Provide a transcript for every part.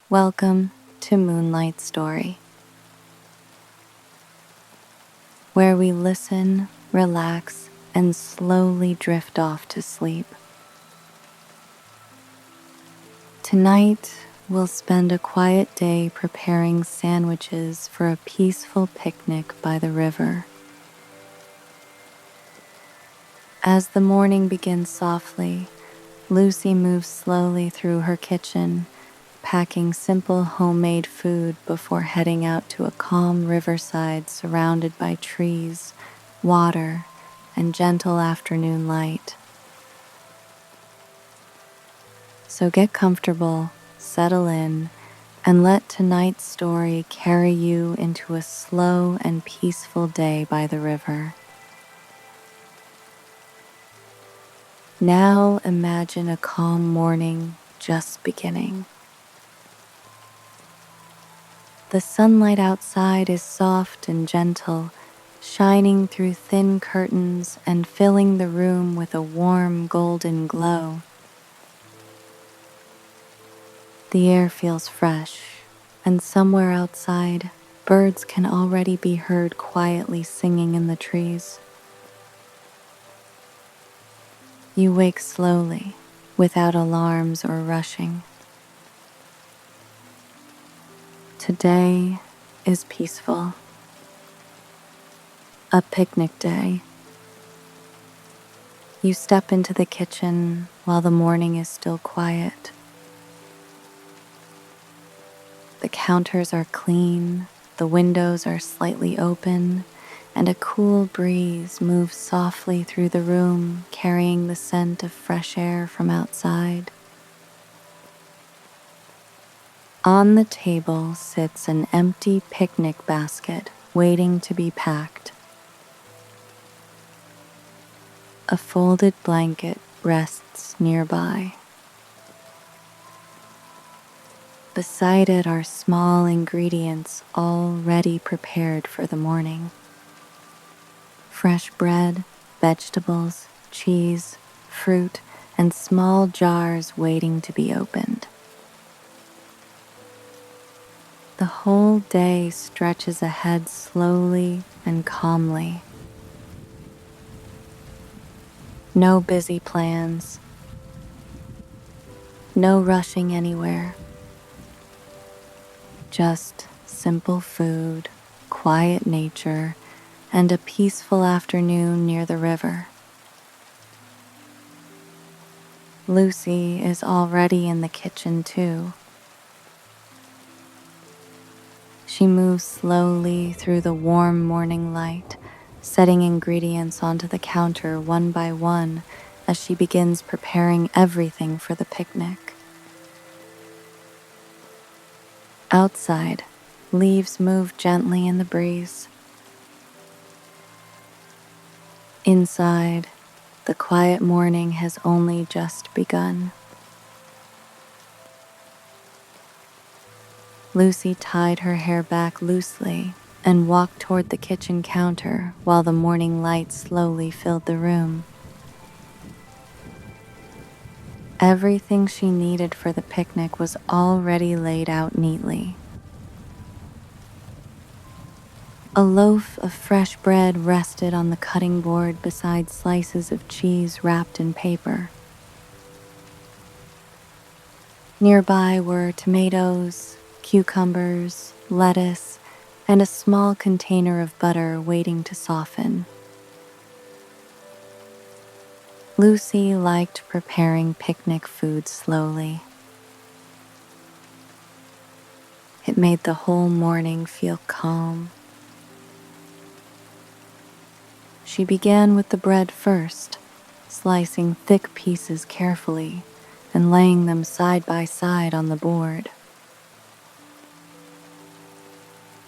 Welcome to Moonlight Story, where we listen, relax, and slowly drift off to sleep. Tonight, we'll spend a quiet day preparing sandwiches for a peaceful picnic by the river. As the morning begins softly, Lucy moves slowly through her kitchen, packing simple homemade food before heading out to a calm riverside surrounded by trees, water, and gentle afternoon light. So get comfortable, settle in, and let tonight's story carry you into a slow and peaceful day by the river. Now imagine a calm morning just beginning. The sunlight outside is soft and gentle, shining through thin curtains and filling the room with a warm golden glow. The air feels fresh, and somewhere outside, birds can already be heard quietly singing in the trees. You wake slowly, without alarms or rushing. Today is peaceful. A picnic day. You step into the kitchen while the morning is still quiet. The counters are clean, the windows are slightly open, and a cool breeze moves softly through the room, carrying the scent of fresh air from outside. On the table sits an empty picnic basket waiting to be packed. A folded blanket rests nearby. Beside it are small ingredients already prepared for the morning. Fresh bread, vegetables, cheese, fruit, and small jars waiting to be opened. The whole day stretches ahead slowly and calmly. No busy plans. No rushing anywhere. Just simple food, quiet nature, and a peaceful afternoon near the river. Lucy is already in the kitchen too. She moves slowly through the warm morning light, setting ingredients onto the counter one by one as she begins preparing everything for the picnic. Outside, leaves move gently in the breeze. Inside, the quiet morning has only just begun. Lucy tied her hair back loosely and walked toward the kitchen counter while the morning light slowly filled the room. Everything she needed for the picnic was already laid out neatly. A loaf of fresh bread rested on the cutting board beside slices of cheese wrapped in paper. Nearby were tomatoes, cucumbers, lettuce, and a small container of butter waiting to soften. Lucy liked preparing picnic food slowly. It made the whole morning feel calm. She began with the bread first, slicing thick pieces carefully and laying them side by side on the board.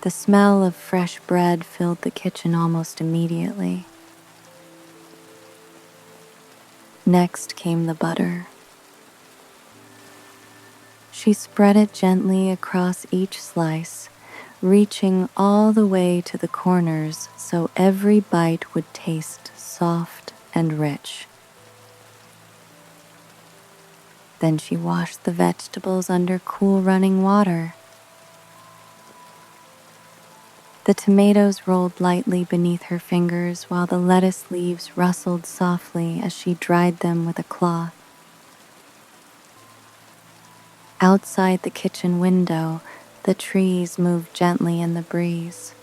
The smell of fresh bread filled the kitchen almost immediately. Next came the butter. She spread it gently across each slice, reaching all the way to the corners so every bite would taste soft and rich. Then she washed the vegetables under cool running water. The tomatoes rolled lightly beneath her fingers while the lettuce leaves rustled softly as she dried them with a cloth. Outside the kitchen window, the trees moved gently in the breeze.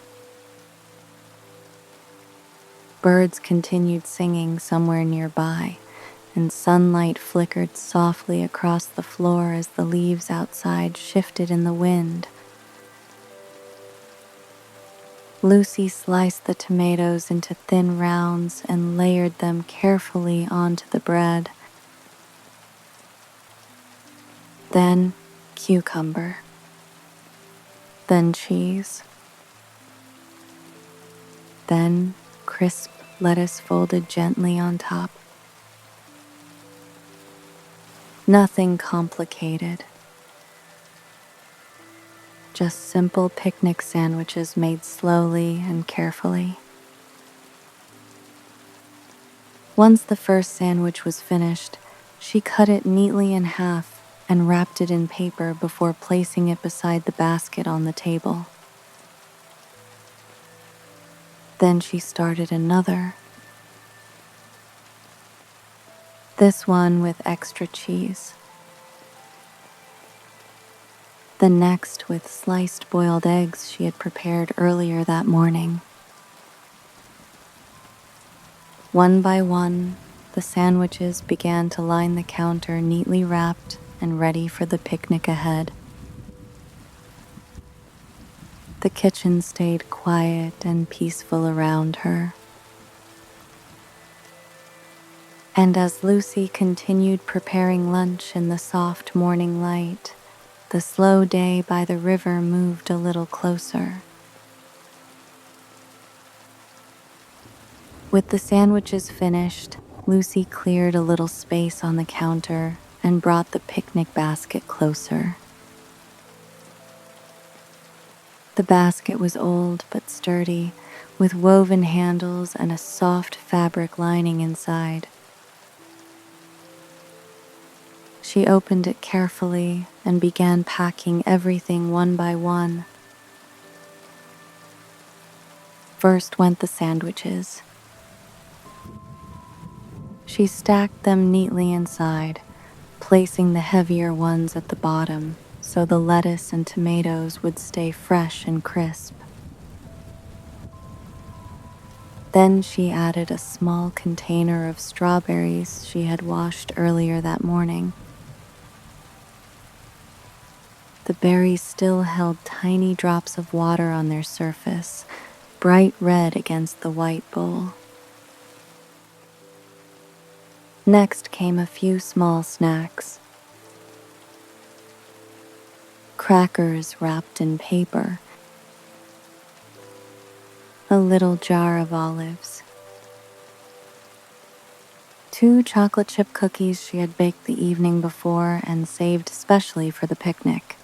Birds continued singing somewhere nearby, and sunlight flickered softly across the floor as the leaves outside shifted in the wind. Lucy sliced the tomatoes into thin rounds and layered them carefully onto the bread. Then cucumber. Then cheese. Then crisp lettuce folded gently on top. Nothing complicated. Just simple picnic sandwiches made slowly and carefully. Once the first sandwich was finished, she cut it neatly in half and wrapped it in paper before placing it beside the basket on the table. Then she started another. This one with extra cheese. The next with sliced boiled eggs she had prepared earlier that morning. One by one, the sandwiches began to line the counter neatly wrapped and ready for the picnic ahead. The kitchen stayed quiet and peaceful around her. And as Lucy continued preparing lunch in the soft morning light, the slow day by the river moved a little closer. With the sandwiches finished, Lucy cleared a little space on the counter and brought the picnic basket closer. The basket was old but sturdy, with woven handles and a soft fabric lining inside. She opened it carefully and began packing everything one by one. First went the sandwiches. She stacked them neatly inside, placing the heavier ones at the bottom so the lettuce and tomatoes would stay fresh and crisp. Then she added a small container of strawberries she had washed earlier that morning. The berries still held tiny drops of water on their surface, bright red against the white bowl. Next came a few small snacks. Crackers wrapped in paper, a little jar of olives, 2 chocolate chip cookies she had baked the evening before and saved specially for the picnic.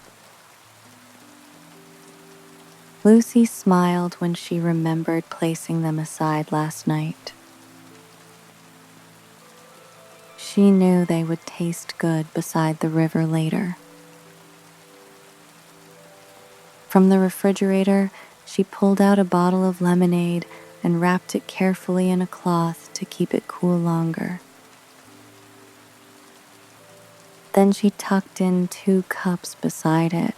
Lucy smiled when she remembered placing them aside last night. She knew they would taste good beside the river later. From the refrigerator, she pulled out a bottle of lemonade and wrapped it carefully in a cloth to keep it cool longer. Then she tucked in 2 cups beside it.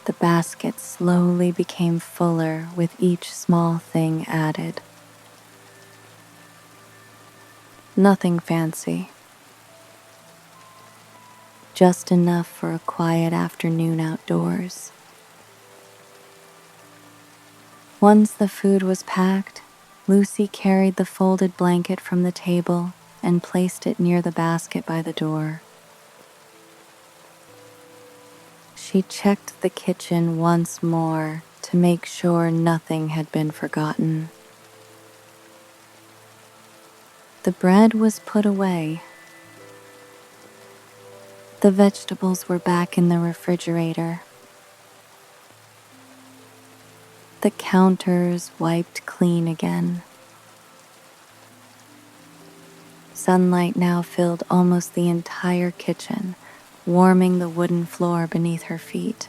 The basket slowly became fuller with each small thing added. Nothing fancy. Just enough for a quiet afternoon outdoors. Once the food was packed, Lucy carried the folded blanket from the table and placed it near the basket by the door. She checked the kitchen once more to make sure nothing had been forgotten. The bread was put away. The vegetables were back in the refrigerator. The counters wiped clean again. Sunlight now filled almost the entire kitchen, warming the wooden floor beneath her feet.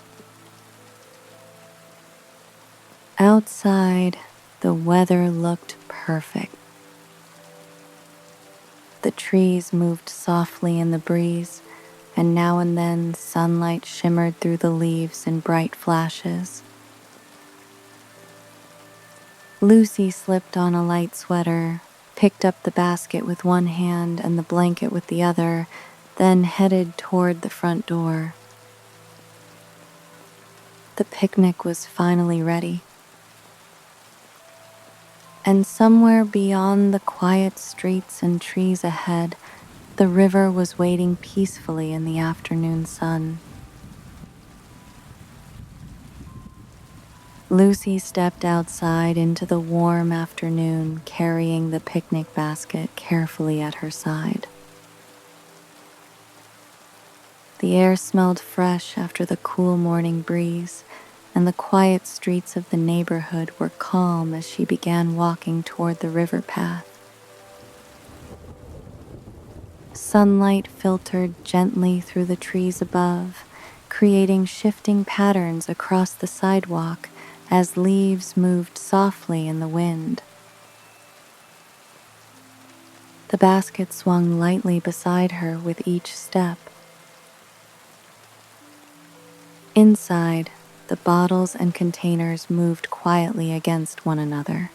Outside, the weather looked perfect. The trees moved softly in the breeze, and now and then sunlight shimmered through the leaves in bright flashes. Lucy slipped on a light sweater, picked up the basket with one hand and the blanket with the other, then headed toward the front door. The picnic was finally ready. And somewhere beyond the quiet streets and trees ahead, the river was waiting peacefully in the afternoon sun. Lucy stepped outside into the warm afternoon, carrying the picnic basket carefully at her side. The air smelled fresh after the cool morning breeze, and the quiet streets of the neighborhood were calm as she began walking toward the river path. Sunlight filtered gently through the trees above, creating shifting patterns across the sidewalk as leaves moved softly in the wind. The basket swung lightly beside her with each step. Inside, the bottles and containers moved quietly against one another.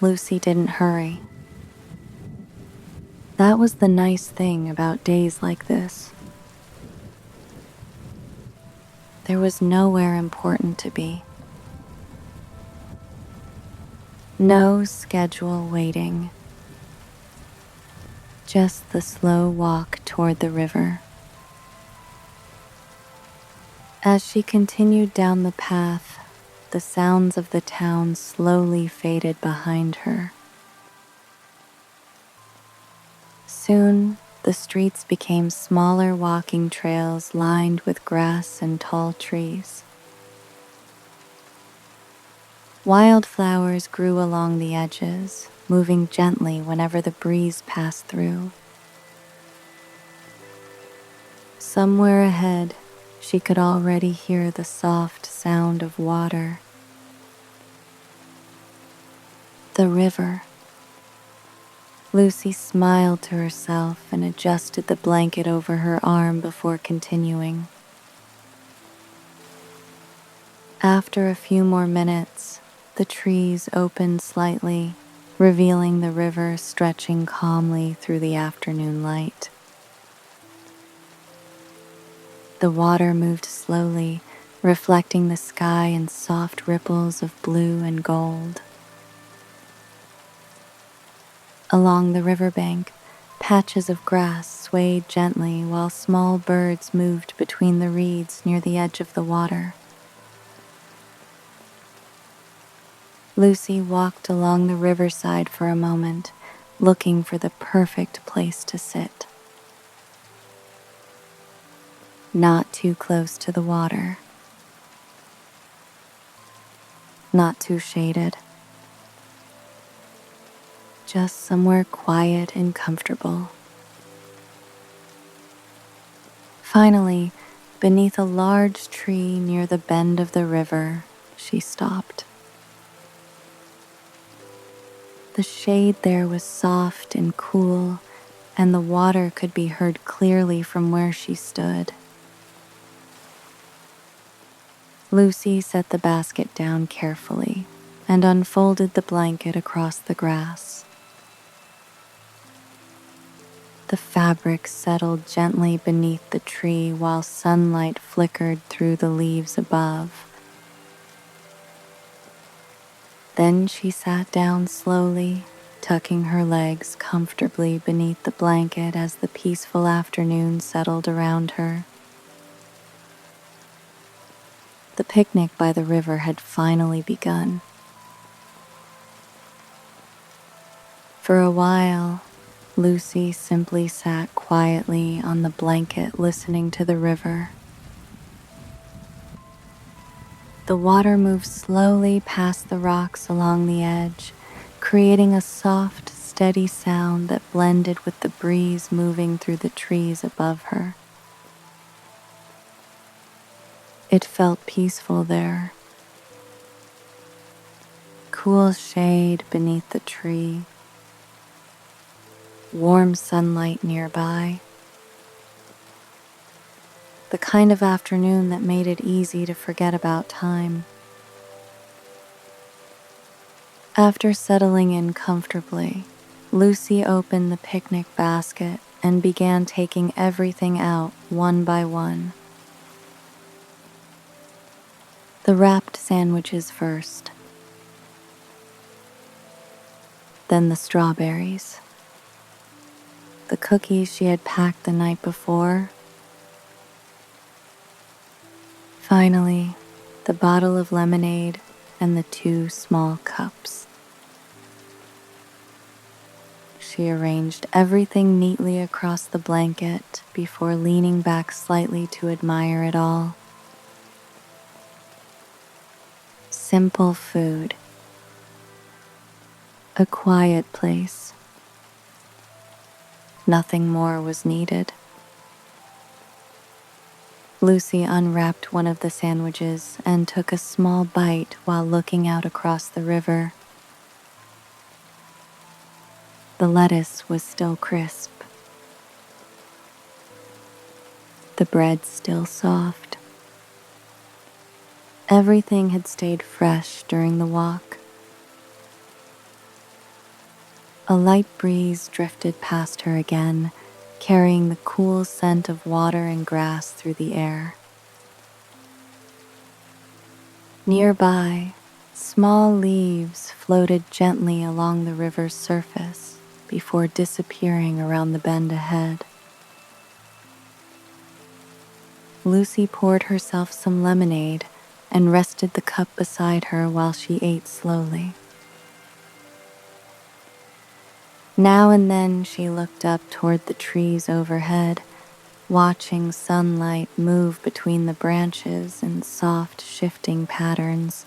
Lucy didn't hurry. That was the nice thing about days like this. There was nowhere important to be. No schedule waiting. Just the slow walk toward the river. As she continued down the path, the sounds of the town slowly faded behind her. Soon, the streets became smaller walking trails lined with grass and tall trees. Wildflowers grew along the edges, moving gently whenever the breeze passed through. Somewhere ahead, she could already hear the soft sound of water. The river. Lucy smiled to herself and adjusted the blanket over her arm before continuing. After a few more minutes, the trees opened slightly, revealing the river stretching calmly through the afternoon light. The water moved slowly, reflecting the sky in soft ripples of blue and gold. Along the riverbank, patches of grass swayed gently while small birds moved between the reeds near the edge of the water. Lucy walked along the riverside for a moment, looking for the perfect place to sit. Not too close to the water. Not too shaded. Just somewhere quiet and comfortable. Finally, beneath a large tree near the bend of the river, she stopped. The shade there was soft and cool, and the water could be heard clearly from where she stood. Lucy set the basket down carefully and unfolded the blanket across the grass. The fabric settled gently beneath the tree while sunlight flickered through the leaves above. Then she sat down slowly, tucking her legs comfortably beneath the blanket as the peaceful afternoon settled around her. The picnic by the river had finally begun. For a while, Lucy simply sat quietly on the blanket listening to the river. The water moved slowly past the rocks along the edge, creating a soft, steady sound that blended with the breeze moving through the trees above her. It felt peaceful there. Cool shade beneath the tree, warm sunlight nearby, the kind of afternoon that made it easy to forget about time. After settling in comfortably, Lucy opened the picnic basket and began taking everything out one by one. The wrapped sandwiches first, then the strawberries, the cookies she had packed the night before, finally, the bottle of lemonade and the 2 small cups. She arranged everything neatly across the blanket before leaning back slightly to admire it all. Simple food, a quiet place. Nothing more was needed. Lucy unwrapped one of the sandwiches and took a small bite while looking out across the river. The lettuce was still crisp, the bread still soft. Everything had stayed fresh during the walk. A light breeze drifted past her again, carrying the cool scent of water and grass through the air. Nearby, small leaves floated gently along the river's surface before disappearing around the bend ahead. Lucy poured herself some lemonade and rested the cup beside her while she ate slowly. Now and then she looked up toward the trees overhead, watching sunlight move between the branches in soft, shifting patterns.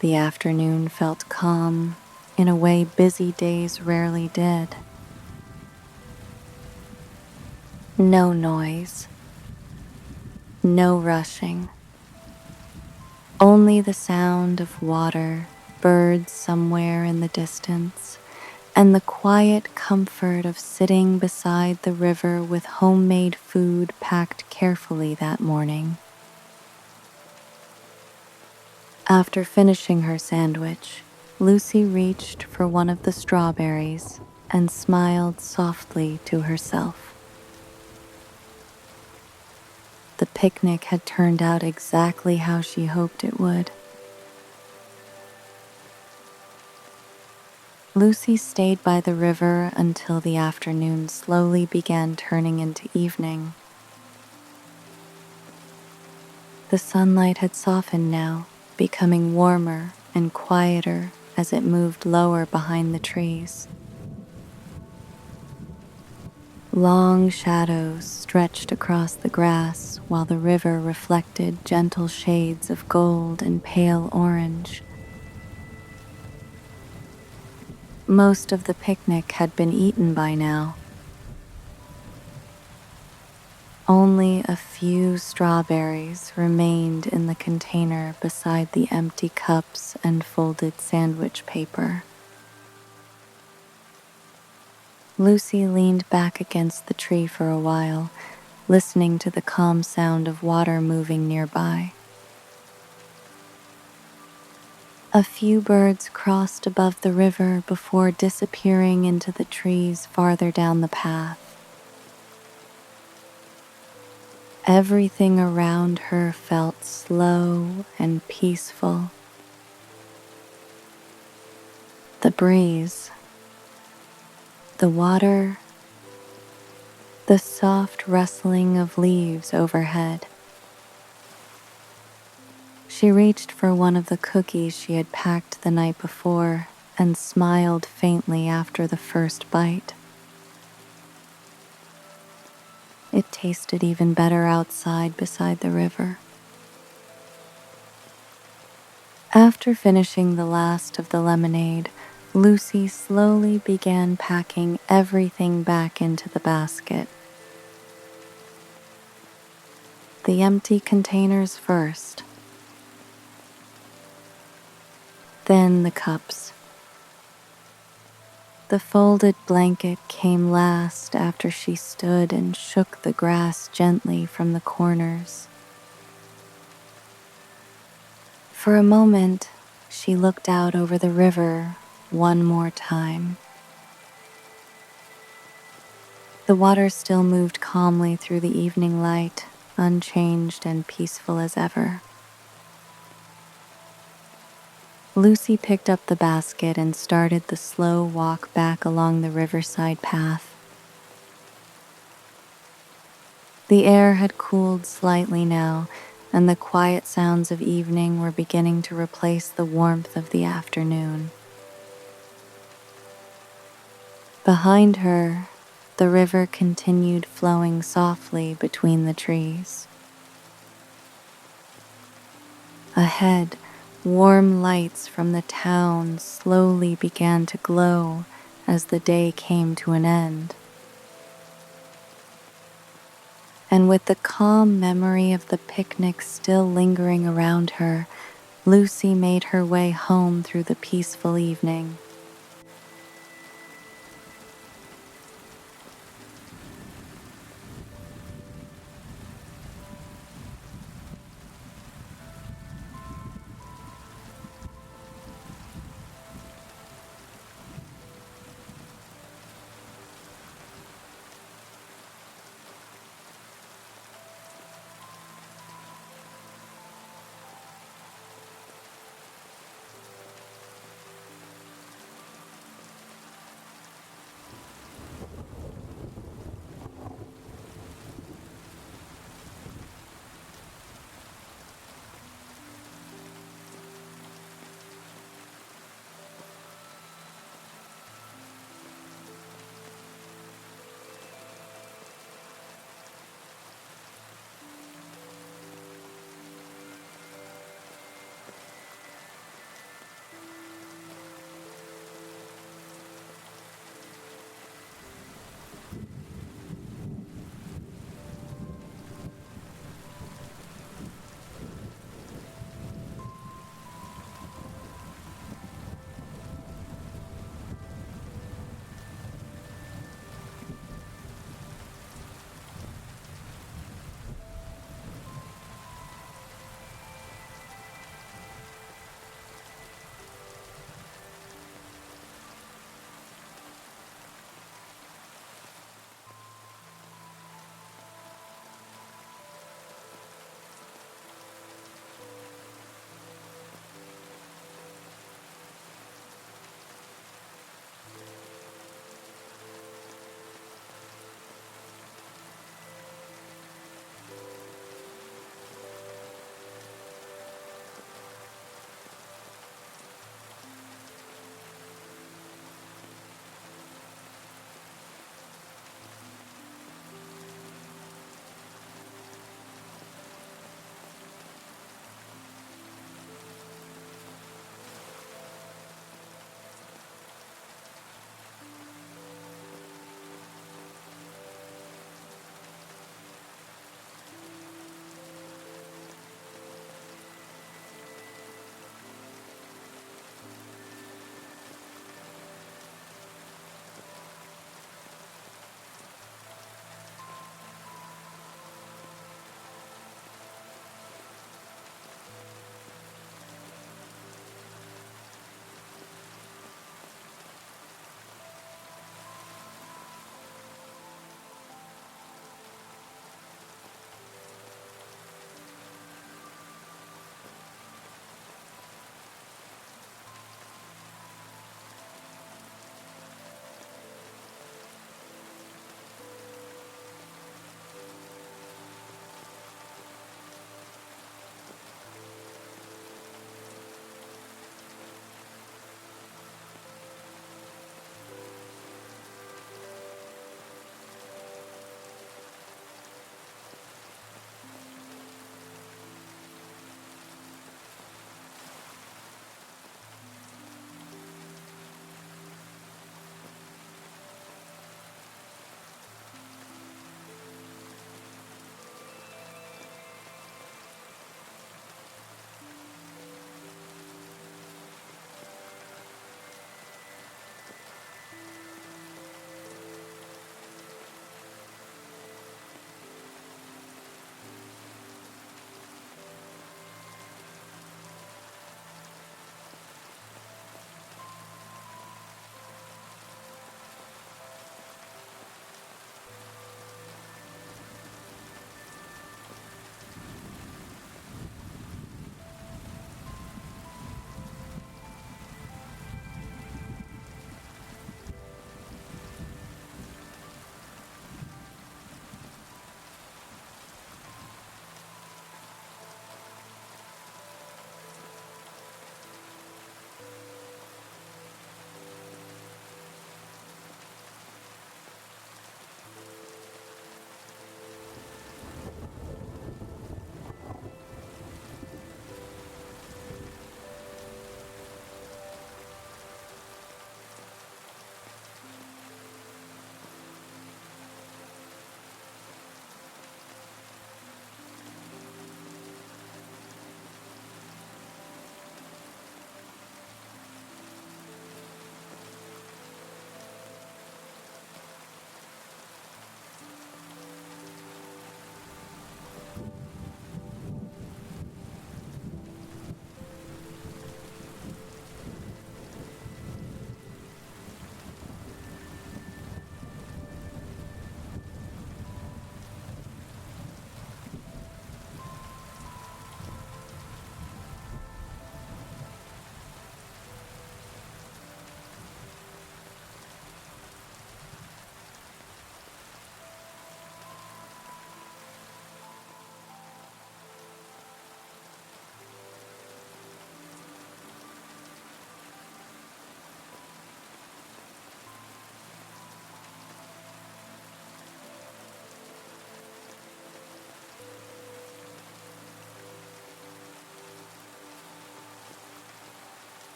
The afternoon felt calm in a way busy days rarely did. No noise, no rushing, only the sound of water, birds somewhere in the distance, and the quiet comfort of sitting beside the river with homemade food packed carefully that morning. After finishing her sandwich, Lucy reached for one of the strawberries and smiled softly to herself. The picnic had turned out exactly how she hoped it would. Lucy stayed by the river until the afternoon slowly began turning into evening. The sunlight had softened now, becoming warmer and quieter as it moved lower behind the trees. Long shadows stretched across the grass while the river reflected gentle shades of gold and pale orange. Most of the picnic had been eaten by now. Only a few strawberries remained in the container beside the empty cups and folded sandwich paper. Lucy leaned back against the tree for a while, listening to the calm sound of water moving nearby. A few birds crossed above the river before disappearing into the trees farther down the path. Everything around her felt slow and peaceful. The breeze, the water, the soft rustling of leaves overhead. She reached for one of the cookies she had packed the night before and smiled faintly after the first bite. It tasted even better outside beside the river. After finishing the last of the lemonade, Lucy slowly began packing everything back into the basket. The empty containers first, then the cups. The folded blanket came last after she stood and shook the grass gently from the corners. For a moment, she looked out over the river one more time. The water still moved calmly through the evening light, unchanged and peaceful as ever. Lucy picked up the basket and started the slow walk back along the riverside path. The air had cooled slightly now, and the quiet sounds of evening were beginning to replace the warmth of the afternoon. Behind her, the river continued flowing softly between the trees. Ahead, warm lights from the town slowly began to glow as the day came to an end. And with the calm memory of the picnic still lingering around her, Lucy made her way home through the peaceful evening.